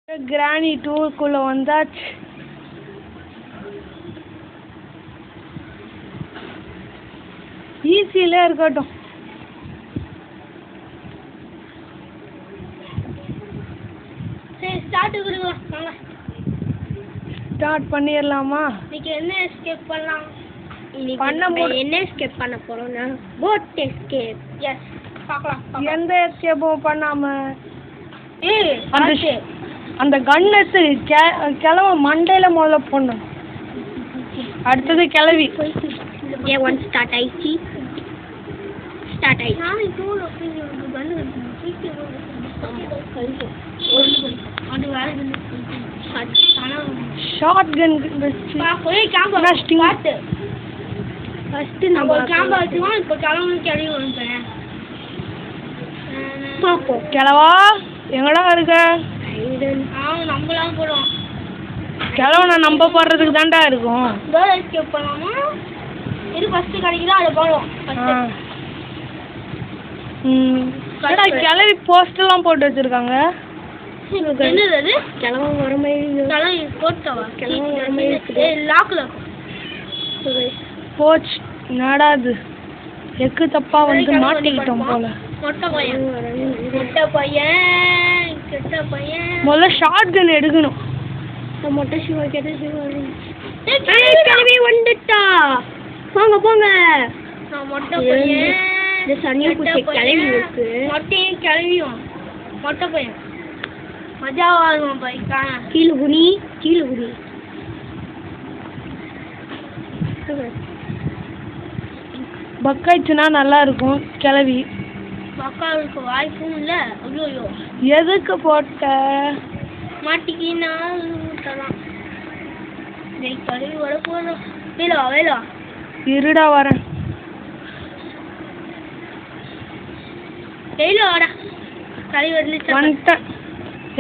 கிராணி டூருக்குள்ள வந்தாச்சு. ஈஸியில இருக்கட்டும். ஸ்டார்ட் பண்ணிடலாமா? இன்னைக்கு என்ன எஸ்கேப் பண்ணலாம்? என்ன எஸ்கேப் பண்ண போறோம்னா போட் எஸ்கேப். எஸ், பார்க்கலாம். எந்த எஸ்கேப்பும் பண்ணாம அந்த கன் எடுத்து கிளவ மண்டையில முதல்ல போடணும். அடுத்தது கிளவி. ஒன் ஸ்டார்ட் ஆயிடுச்சு. ஷார்ட் கன் கிளவா எங்கடா இருக்க? கிளவனை நம்ப போடுறதுக்கு தான்டா இருக்கும். கிளவி போஸ்ட் எல்லாம் போட்டு வச்சிருக்காங்க. போச்சு நடாது. எக்கு தப்பா வந்து மாட்டிக்கிட்டோம் போல. முதல்ல ஷார்ட் கன் எடுக்கணும். வந்துட்டா போங்க போங்க. கிளவியும் மொட்டை பையன் மஜாவாகும். கீழே குனி கீழே குனி. பக்காய்ச்சுனா நல்லா இருக்கும். கிளவி பக்காவுக்கு வாய்ப்பும் இல்ல. ஐயோ எதுக்கு போட்ட? மாட்டிக்கினா கழுவி வர போதும். வேலா வேலா இருடா வரேன். வேலா வாடா. கழுவி வந்துட்டேன். வந்துட்டேன்.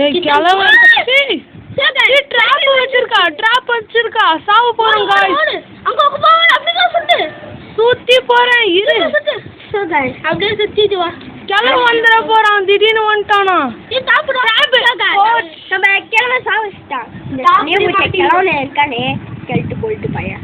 ஏய் கிளவ ட்ராப் வச்சிருக்கா. ட்ராப் வச்சிருக்கா. சாவு போறோம் गाइस. அங்க போற அப்படியே சுத்து. சுத்தி போறேன். இரு சோ गाइस அப்படியே சுத்திட்டு வா. கிளவ வந்துற போறான். திடீர்னு வந்துட்டானா? நீ சாப்பிடு. நம்ம கிளவ சாவச்சிட்டா. கிளவல இருக்கானே கெல்ட் போல்ட் பையன்.